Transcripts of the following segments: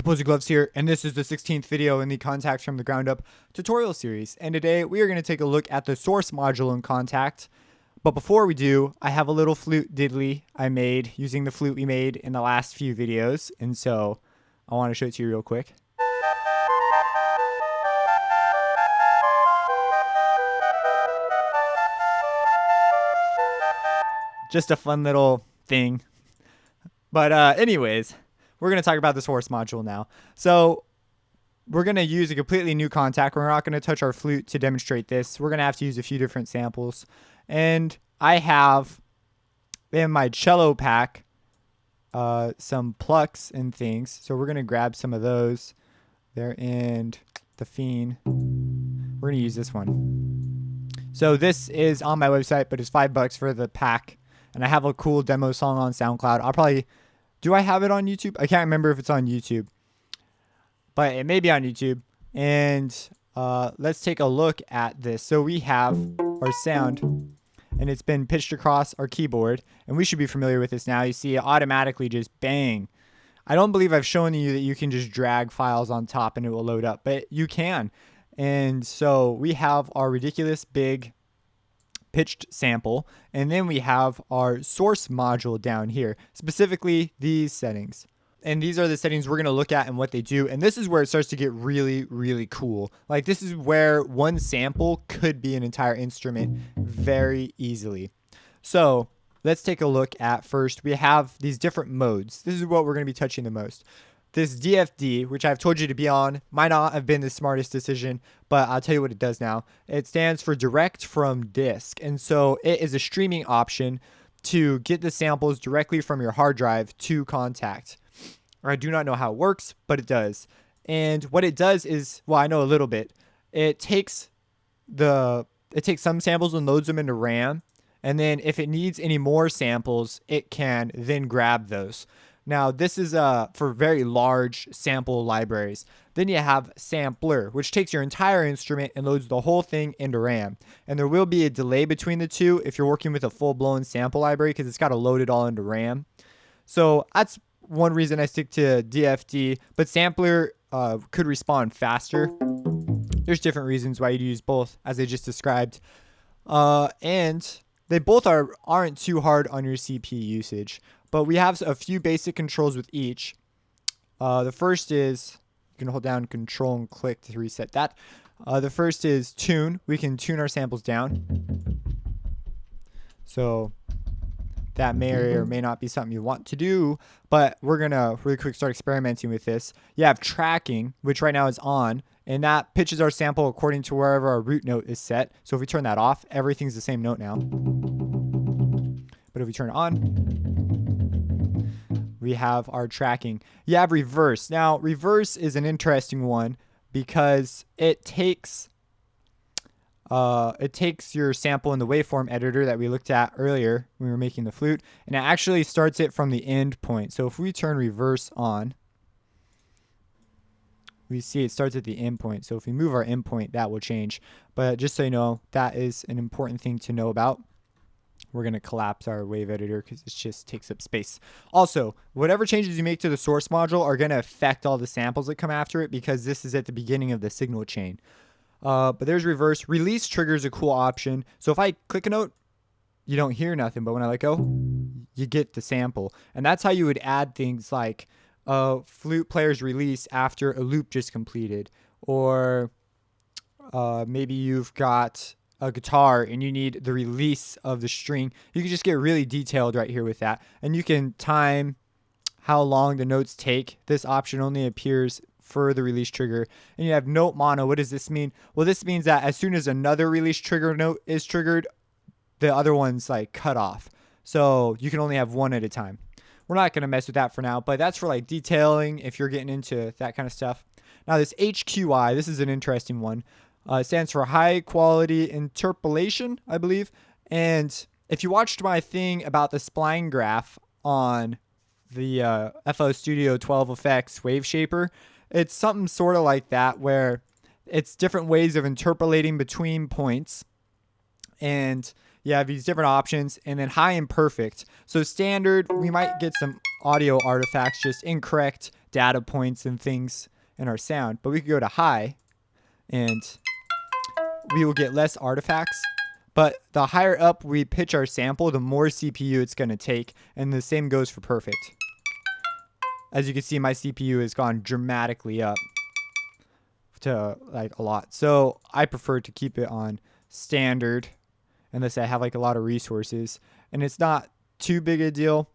Composer Gloves here, and this is the 16th video in the Kontakt from the ground up tutorial series. And today we are going to take a look at the source module in Kontakt. But before we do, I have a little flute diddly I made using the flute we made in the last few videos. And so I want to show it to you real quick. Just a fun little thing. But anyways, we're going to talk about the source module now. So we're going to use a completely new Kontakt. We're not going to touch our flute to demonstrate this. We're going to have to use a few different samples. And I have in my cello pack some plucks and things. So we're going to grab some of those. They're in the Fiend. We're going to use this one. So this is on my website, but it's $5 for the pack. And I have a cool demo song on SoundCloud. I'll probably... Do I have it on YouTube? I can't remember if it's on YouTube. But it may be on YouTube. And let's take a look at this. So we have our sound. And it's been pitched across our keyboard. And we should be familiar with this now. You see it automatically just bang. I don't believe I've shown you that you can just drag files on top and it will load up. But you can. And so we have our ridiculous big pitched sample, and then we have our source module down here, specifically these settings. And these are the settings we're going to look at and what they do. And this is where it starts to get really, really cool. Like, this is where one sample could be an entire instrument very easily. So let's take a look at first. We have these different modes. This is what we're going to be touching the most. This DFD, which I've told you to be on, might not have been the smartest decision, but I'll tell you what it does now. It stands for direct from disk. And so it is a streaming option to get the samples directly from your hard drive to Kontakt. I do not know how it works, but it does. And what it does is, well, I know a little bit. It takes some samples and loads them into RAM. And then if it needs any more samples, it can then grab those. Now, this is for very large sample libraries. Then you have sampler, which takes your entire instrument and loads the whole thing into RAM. And there will be a delay between the two if you're working with a full-blown sample library, because it's got to load it all into RAM. So that's one reason I stick to DFD. But sampler could respond faster. There's different reasons why you'd use both, as I just described. And they both aren't too hard on your CPU usage. But we have a few basic controls with each. The first is, you can hold down Control and click to reset that. The first is tune. We can tune our samples down. So that may or may not be something you want to do, but we're going to really quick start experimenting with this. You have tracking, which right now is on, and that pitches our sample according to wherever our root note is set. So if we turn that off, everything's the same note now. But if we turn it on, we have our tracking. You have reverse. Now, reverse is an interesting one because it takes your sample in the waveform editor that we looked at earlier when we were making the flute, and it actually starts it from the end point. So if we turn reverse on, we see it starts at the end point. So if we move our end point, that will change. But just so you know, that is an important thing to know about. We're going to collapse our wave editor because it just takes up space. Also, whatever changes you make to the source module are going to affect all the samples that come after it, because this is at the beginning of the signal chain. But there's reverse. Release trigger is a cool option. So if I click a note, you don't hear nothing. But when I let go, you get the sample. And that's how you would add things like flute player's release after a loop just completed. Or maybe you've got a guitar and you need the release of the string. You can just get really detailed right here with that. And you can time how long the notes take. This option only appears for the release trigger. And you have note mono. What does this mean? Well, this means that as soon as another release trigger note is triggered, the other one's like cut off. So you can only have one at a time. We're not going to mess with that for now, but that's for like detailing if you're getting into that kind of stuff. Now this HQI, this is an interesting one. It stands for high quality interpolation, I believe. And if you watched my thing about the spline graph on the FL Studio 12 Effects Wave Shaper, it's something sort of like that, where it's different ways of interpolating between points. And you have these different options, and then high and perfect. So standard, we might get some audio artifacts, just incorrect data points and things in our sound. But we could go to high and we will get less artifacts. But the higher up we pitch our sample, the more CPU it's going to take. And the same goes for perfect. As you can see, my CPU has gone dramatically up to like a lot. So I prefer to keep it on standard unless I have like a lot of resources. And it's not too big a deal.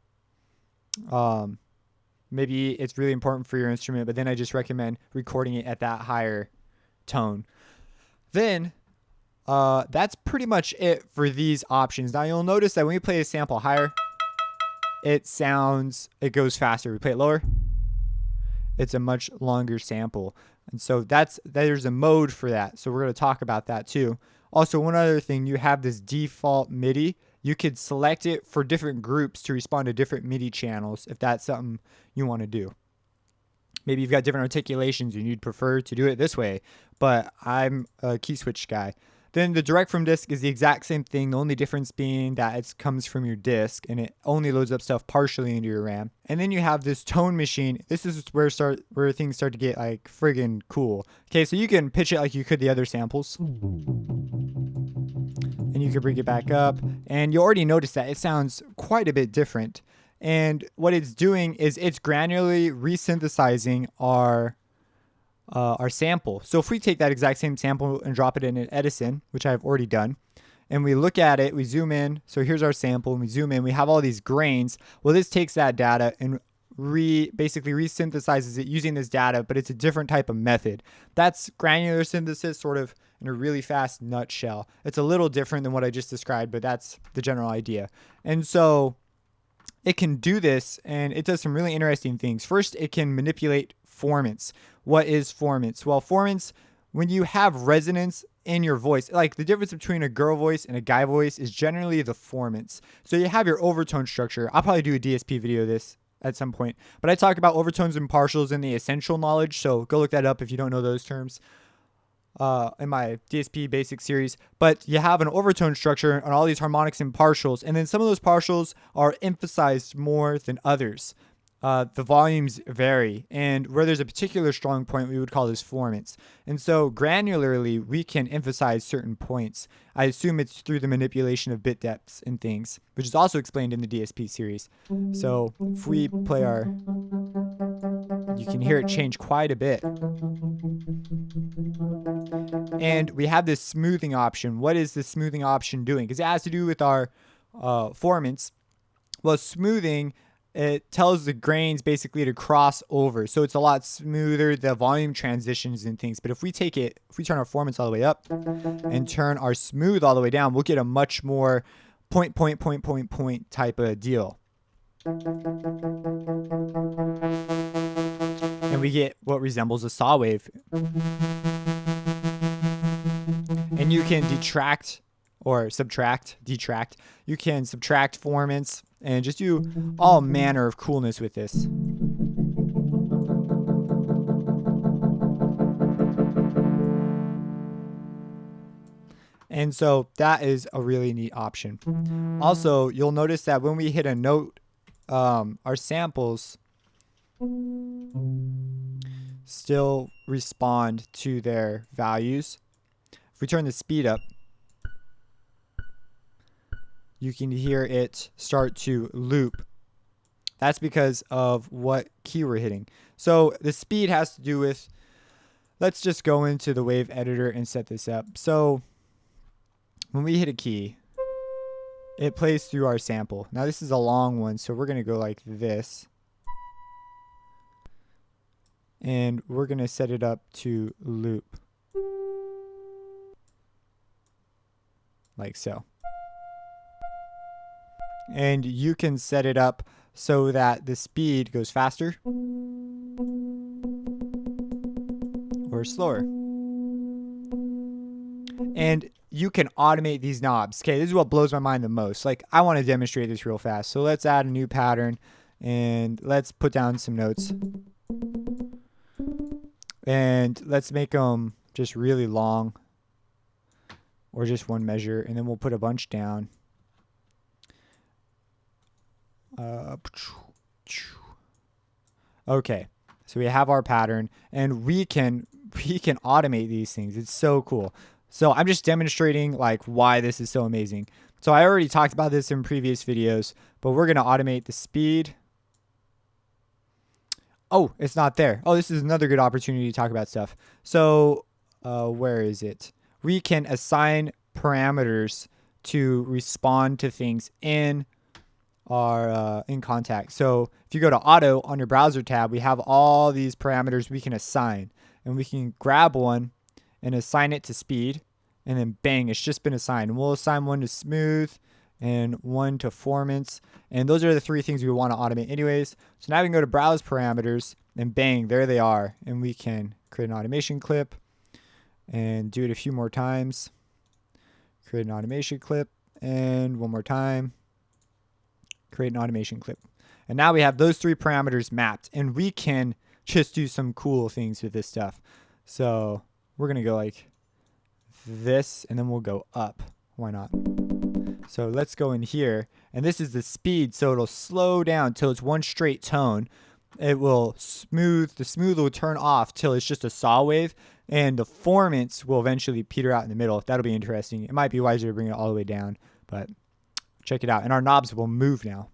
Maybe it's really important for your instrument, but then I just recommend recording it at that higher tone. Then that's pretty much it for these options. Now you'll notice that when we play a sample higher, it goes faster. We play it lower, it's a much longer sample. And so there's a mode for that. So we're going to talk about that too. Also, one other thing, you have this default MIDI. You could select it for different groups to respond to different MIDI channels if that's something you want to do. Maybe you've got different articulations and you'd prefer to do it this way, but I'm a key switch guy. Then the direct from disk is the exact same thing. The only difference being that it comes from your disk and it only loads up stuff partially into your RAM. And then you have this tone machine. This is where things start to get like friggin' cool. Okay, so you can pitch it like you could the other samples. And you can bring it back up. And you already notice that it sounds quite a bit different. And what it's doing is it's granularly resynthesizing our sample. So if we take that exact same sample and drop it in an Edison, which I've already done, and we look at it, we zoom in. So here's our sample, and we zoom in. We have all these grains. Well, this takes that data and basically resynthesizes it using this data, but it's a different type of method. That's granular synthesis, sort of in a really fast nutshell. It's a little different than what I just described, but that's the general idea. And so it can do this, and it does some really interesting things. First, it can manipulate formants. What is formants? Well, formants, when you have resonance in your voice, like the difference between a girl voice and a guy voice is generally the formants. So you have your overtone structure. I'll probably do a DSP video of this at some point, but I talk about overtones and partials in the essential knowledge. So go look that up if you don't know those terms. In my DSP basic series. But you have an overtone structure on all these harmonics and partials, and then some of those partials are emphasized more than others. The volumes vary, and where there's a particular strong point, we would call this formants. And so granularly, we can emphasize certain points. I assume it's through the manipulation of bit depths and things, which is also explained in the DSP series. So if we play you can hear it change quite a bit. And we have this smoothing option. What is the smoothing option doing? Because it has to do with our formants. Well, smoothing, it tells the grains basically to cross over. So it's a lot smoother, the volume transitions and things. But if we turn our formants all the way up and turn our smooth all the way down, we'll get a much more point type of deal. And we get what resembles a saw wave. And you can detract. You can subtract formants and just do all manner of coolness with this. And so that is a really neat option. Also, you'll notice that when we hit a note, our samples still respond to their values. If we turn the speed up, you can hear it start to loop. That's because of what key we're hitting. So the speed has to do with, let's just go into the wave editor and set this up. So when we hit a key, it plays through our sample. Now this is a long one, so we're going to go like this. And we're going to set it up to loop. Like so. And you can set it up so that the speed goes faster or slower. And you can automate these knobs. Okay, this is what blows my mind the most. Like, I want to demonstrate this real fast. So let's add a new pattern and let's put down some notes. And let's make them just really long or just one measure. And then we'll put a bunch down. Okay, So we have our pattern, and we can automate these things. It's so cool. So I'm just demonstrating like why this is so amazing. So I already talked about this in previous videos, but we're going to automate the speed. Oh, it's not there. Oh, this is another good opportunity to talk about stuff. So where is it? We can assign parameters to respond to things in our in Kontakt. So if you go to auto on your browser tab, we have all these parameters we can assign, and we can grab one and assign it to speed, and then bang, it's just been assigned. And we'll assign one to smooth and one to performance, and those are the three things we want to automate anyways. So now we can go to browse parameters, and bang, there they are, and we can create an automation clip and do it a few more times. Create an automation clip, and one more time, create an automation clip. And now we have those three parameters mapped, and we can just do some cool things with this stuff. So we're going to go like this, and then we'll go up. Why not? So let's go in here, and this is the speed, so it'll slow down till it's one straight tone. It will smooth, the smooth will turn off till it's just a saw wave, and the performance will eventually peter out in the middle. That'll be interesting. It might be wiser to bring it all the way down, but check it out. And our knobs will move now.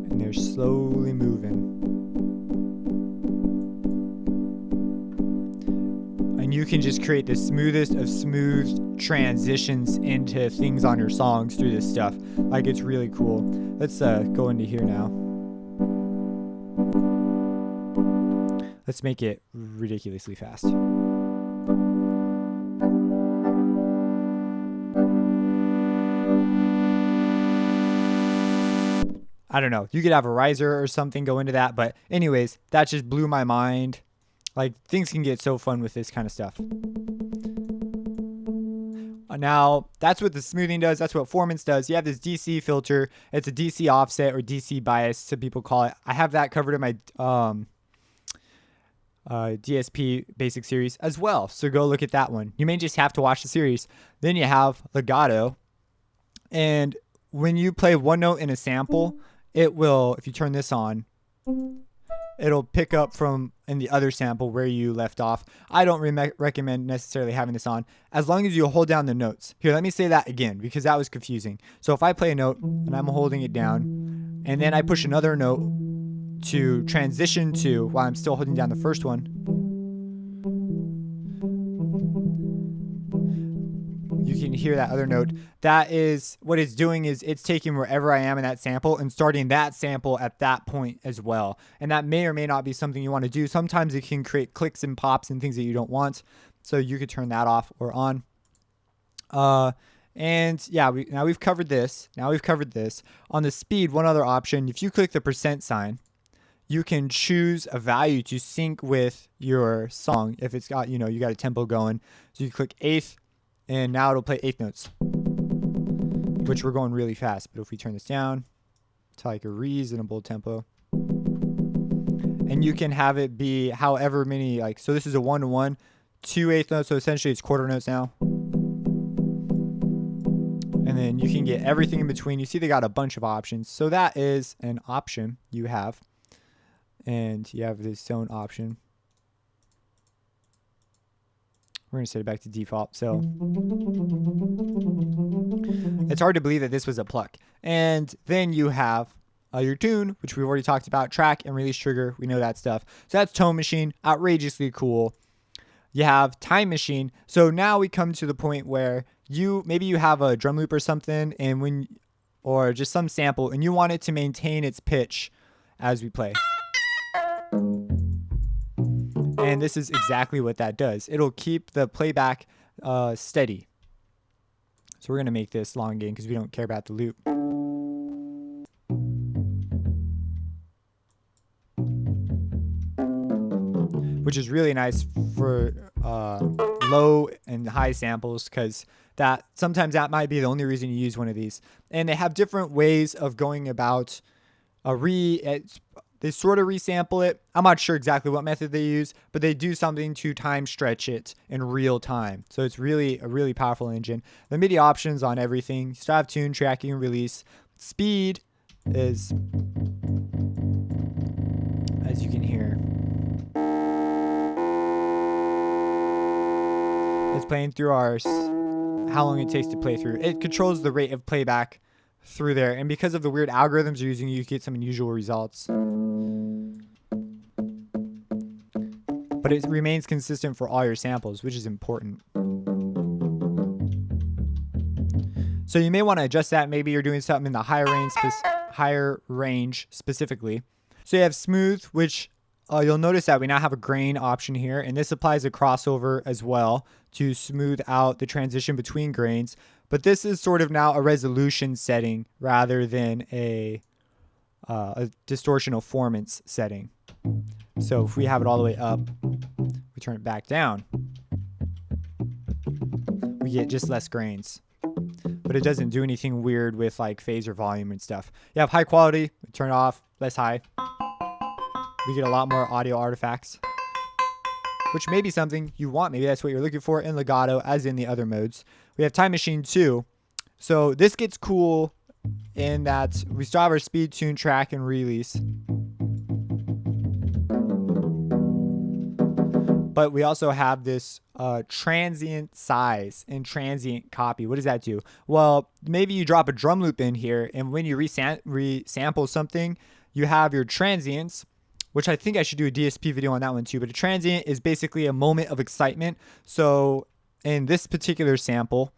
And they're slowly moving. And you can just create the smoothest of smooth transitions into things on your songs through this stuff. Like, it's really cool. Let's go into here now. Let's make it ridiculously fast. I don't know. You could have a riser or something go into that. But anyways, that just blew my mind. Like, things can get so fun with this kind of stuff. Now, that's what the smoothing does. That's what performance does. You have this DC filter. It's a DC offset or DC bias, some people call it. I have that covered in my DSP basic series as well. So go look at that one. You may just have to watch the series. Then you have legato. And when you play one note in a sample, it will, if you turn this on, it'll pick up from in the other sample where you left off. I don't recommend necessarily having this on as long as you hold down the notes. Here, let me say that again because that was confusing. So if I play a note and I'm holding it down and then I push another note to transition to while I'm still holding down the first one, you can hear that other note. That is what it's doing, is it's taking wherever I am in that sample and starting that sample at that point as well. And that may or may not be something you want to do. Sometimes it can create clicks and pops and things that you don't want. So you could turn that off or on. And yeah, now we've covered this. Now we've covered this. On the speed, one other option, if you click the % sign, you can choose a value to sync with your song. If it's got, you got a tempo going. So you click eighth, and now it'll play eighth notes, which we're going really fast. But if we turn this down to like a reasonable tempo, and you can have it be however many, like, so this is a 1-to-1, 2 eighth notes. So essentially it's quarter notes now. And then you can get everything in between. You see they got a bunch of options. So that is an option you have. And you have this zone option. We're going to set it back to default. So it's hard to believe that this was a pluck. And then you have your tune, which we've already talked about, track and release trigger. We know that stuff. So that's tone machine, outrageously cool. You have time machine. So now we come to the point where maybe you have a drum loop or something, and or just some sample, and you want it to maintain its pitch as we play. And this is exactly what that does. It'll keep the playback steady. So we're going to make this long again because we don't care about the loop. Which is really nice for low and high samples, because sometimes that might be the only reason you use one of these. And they have different ways of going about they sort of resample it. I'm not sure exactly what method they use, but they do something to time stretch it in real time. So it's really a really powerful engine. The MIDI options on everything. You still have tune, tracking, release. Speed is it's playing through our how long it takes to play through. It controls the rate of playback through there, and because of the weird algorithms you're using, you get some unusual results. But it remains consistent for all your samples, which is important. So you may want to adjust that. Maybe you're doing something in the higher range specifically. So you have smooth, which you'll notice that we now have a grain option here, and this applies a crossover as well to smooth out the transition between grains. But this is sort of now a resolution setting rather than a distortional formants setting. So if we have it all the way up, we turn it back down, we get just less grains. But it doesn't do anything weird with like phase or volume and stuff. You have high quality, we turn it off, less high. We get a lot more audio artifacts, which may be something you want. Maybe that's what you're looking for in legato, as in the other modes. We have Time Machine 2. So this gets cool in that we still have our speed, tune, track, and release. But we also have this transient size and transient copy. What does that do? Well, maybe you drop a drum loop in here, and when you resample something, you have your transients, which I think I should do a DSP video on that one too. But a transient is basically a moment of excitement. So in this particular sample,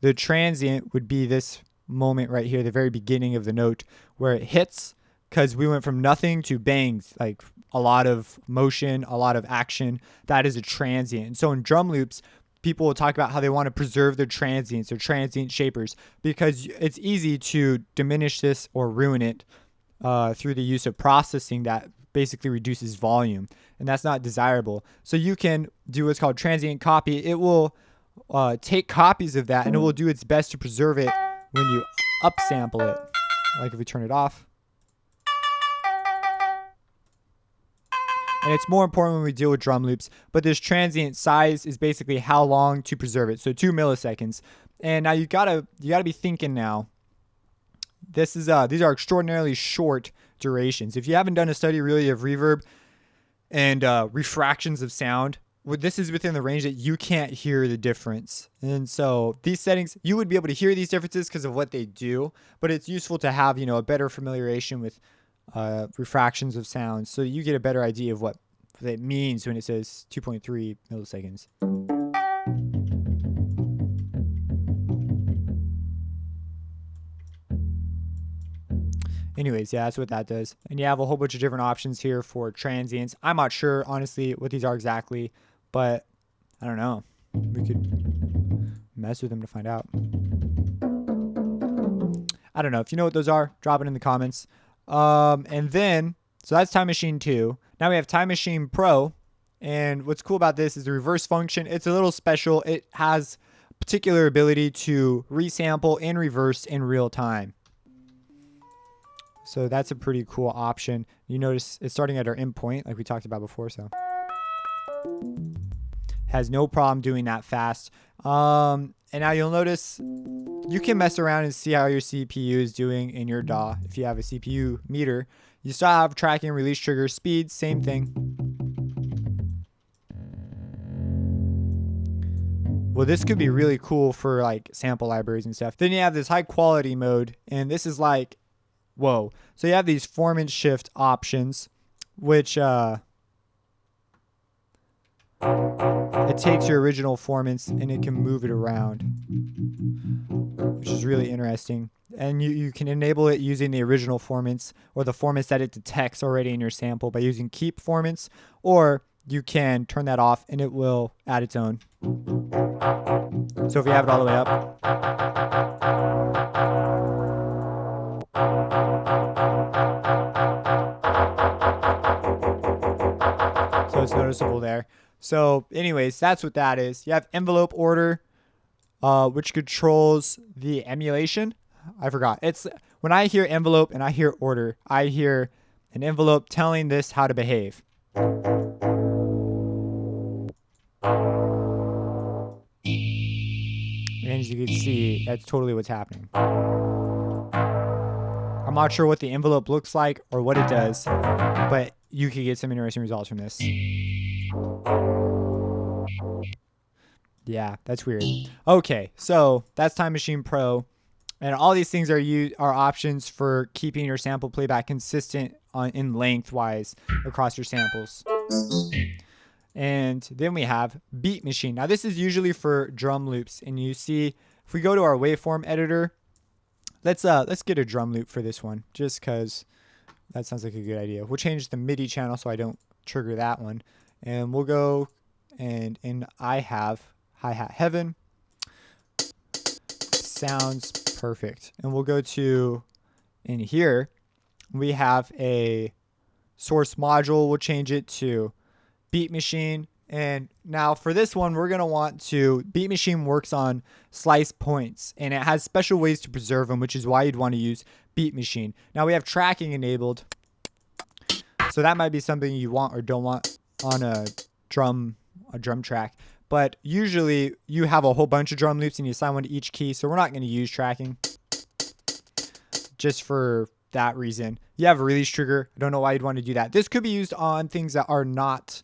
the transient would be this moment right here, the very beginning of the note, where it hits, because we went from nothing to bangs, like a lot of motion, a lot of action. That is a transient. And so in drum loops, people will talk about how they want to preserve their transients, their transient shapers, because it's easy to diminish this or ruin it through the use of processing that basically reduces volume, and that's not desirable. So you can do what's called transient copy. It will take copies of that, and it will do its best to preserve it when you upsample it. Like if we turn it off. And it's more important when we deal with drum loops, but this transient size is basically how long to preserve it. So 2 milliseconds. And now you gotta be thinking now. These are extraordinarily short durations. If you haven't done a study really of reverb and refractions of sound, this is within the range that you can't hear the difference. And so these settings, you would be able to hear these differences because of what they do, but it's useful to have, a better familiarization with refractions of sound, so you get a better idea of what it means when it says 2.3 milliseconds. Anyways, yeah, that's what that does. And you have a whole bunch of different options here for transients. I'm not sure, honestly, what these are exactly, but I don't know. We could mess with them to find out. I don't know. If you know what those are, drop it in the comments. And then, so that's Time Machine 2. Now we have Time Machine Pro. And what's cool about this is the reverse function. It's a little special. It has particular ability to resample and reverse in real time. So that's a pretty cool option. You notice it's starting at our endpoint like we talked about before. So has no problem doing that fast. And now you'll notice you can mess around and see how your CPU is doing in your DAW. If you have a CPU meter, you still have tracking, release trigger, speed, same thing. Well, this could be really cool for like sample libraries and stuff. Then you have this high quality mode, and this is like, whoa. So you have these formant shift options, which it takes your original formants and it can move it around, which is really interesting. And you can enable it using the original formants or the formants that it detects already in your sample by using keep formants, or you can turn that off and it will add its own. So if you have it all the way up, so it's noticeable there. So anyways, that's what that is. You have envelope order, which controls the emulation. I forgot. It's when I hear envelope and I hear order, I hear an envelope telling this how to behave. And as you can see, that's totally what's happening. I'm not sure what the envelope looks like or what it does, but you could get some interesting results from this. Yeah, that's weird. Okay, so that's Time Machine Pro. And all these things are options for keeping your sample playback consistent in lengthwise across your samples. And then we have Beat Machine. Now this is usually for drum loops. And you see, if we go to our waveform editor, let's get a drum loop for this one, just because that sounds like a good idea. We'll change the MIDI channel so I don't trigger that one. And we'll go and I have hi-hat heaven. Sounds perfect. And we'll go to in here. We have a source module. We'll change it to Beat Machine. And now for this one, we're going to want to, Beat Machine works on slice points and it has special ways to preserve them, which is why you'd want to use Beat Machine. Now we have tracking enabled. So that might be something you want or don't want on a drum track. But usually you have a whole bunch of drum loops and you assign one to each key. So we're not going to use tracking just for that reason. You have a release trigger. I don't know why you'd want to do that. This could be used on things that are not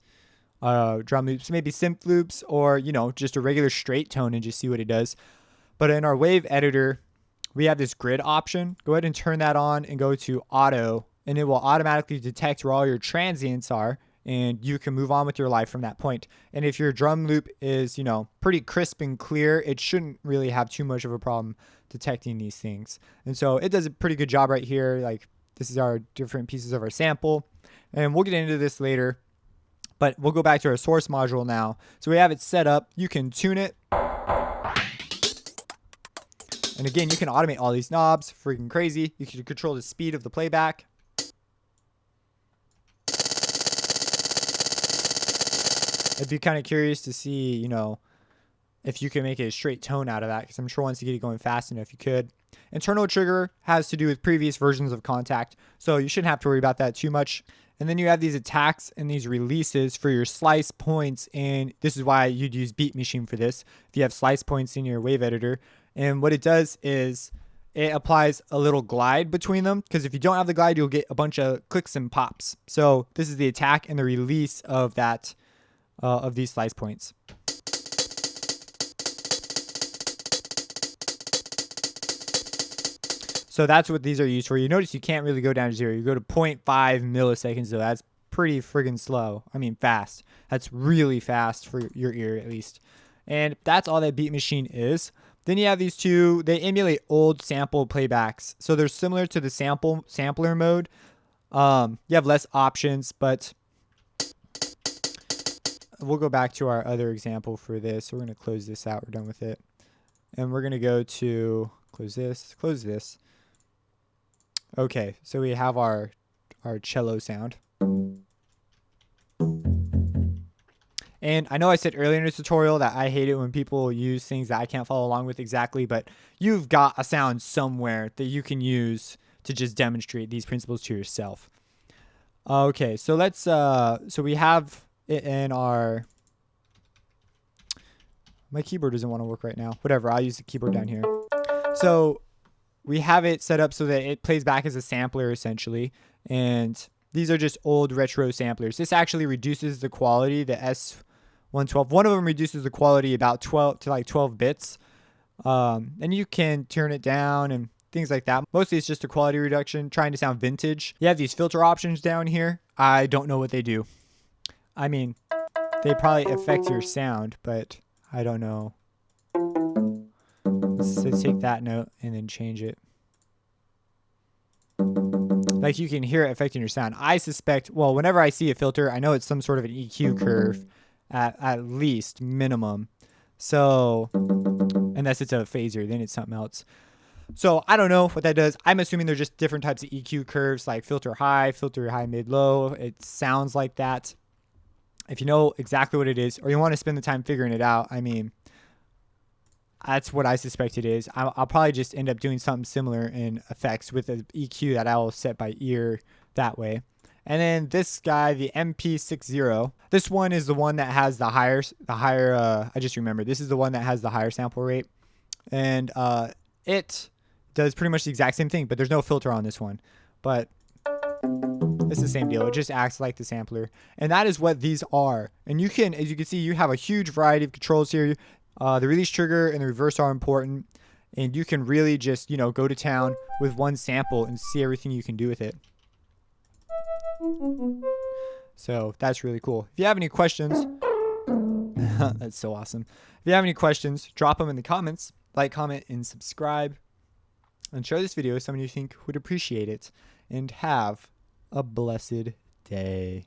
drum loops, maybe synth loops, or, you know, just a regular straight tone and just see what it does. But in our wave editor, we have this grid option. Go ahead and turn that on and go to auto, and it will automatically detect where all your transients are, and you can move on with your life from that point. And if your drum loop is, you know, pretty crisp and clear, it shouldn't really have too much of a problem detecting these things. And so it does a pretty good job right here. Like, this is our different pieces of our sample, and we'll get into this later. But we'll go back to our source module now. So we have it set up. You can tune it. And again, you can automate all these knobs. Freaking crazy. You can control the speed of the playback. I'd be kind of curious to see, you know, if you can make a straight tone out of that, because I'm sure once you get it going fast enough, you could. Internal trigger has to do with previous versions of Kontakt, so you shouldn't have to worry about that too much. And then you have these attacks and these releases for your slice points, and this is why you'd use Beat Machine for this, if you have slice points in your wave editor. And what it does is it applies a little glide between them, because if you don't have the glide, you'll get a bunch of clicks and pops. So this is the attack and the release of that, of these slice points. So that's what these are used for. You notice you can't really go down to 0. You go to 0.5 milliseconds, so that's pretty friggin' slow. I mean, fast. That's really fast for your ear, at least. And that's all that Beat Machine is. Then you have these two. They emulate old sample playbacks. So they're similar to the sampler mode. You have less options, but we'll go back to our other example for this. We're going to close this out. We're done with it. And we're going to go to close this. Okay, so we have our cello sound. And I know I said earlier in the tutorial that I hate it when people use things that I can't follow along with exactly, but you've got a sound somewhere that you can use to just demonstrate these principles to yourself. Okay, so let's so we have it in our, my keyboard doesn't want to work right now. Whatever, I'll use the keyboard down here. So we have it set up so that it plays back as a sampler essentially, and these are just old retro samplers. This actually reduces the quality, the S112. One of them reduces the quality about 12 bits, and you can turn it down and things like that. Mostly it's just a quality reduction, trying to sound vintage. You have these filter options down here. I don't know what they do. I mean, they probably affect your sound, but I don't know. Let's take that note and then change it. Like, you can hear it affecting your sound. I suspect, well, whenever I see a filter, I know it's some sort of an EQ curve at least minimum. So, unless it's a phaser, then it's something else. So I don't know what that does. I'm assuming they're just different types of EQ curves, like filter high, mid, low. It sounds like that. If you know exactly what it is, or you want to spend the time figuring it out, I mean, that's what I suspect it is. I'll probably just end up doing something similar in effects with an EQ that I'll set by ear that way. And then this guy, the MP60, this one is the one that has the higher, I just remembered, this is the one that has the higher sample rate. And it does pretty much the exact same thing, but there's no filter on this one. But it's the same deal. It just acts like the sampler. And that is what these are. And you can, as you can see, you have a huge variety of controls here. The release trigger and the reverse are important, and you can really just, go to town with one sample and see everything you can do with it. So that's really cool. If you have any questions, that's so awesome. If you have any questions, drop them in the comments. Like, comment, and subscribe. And share this video with someone you think would appreciate it. And have a blessed day.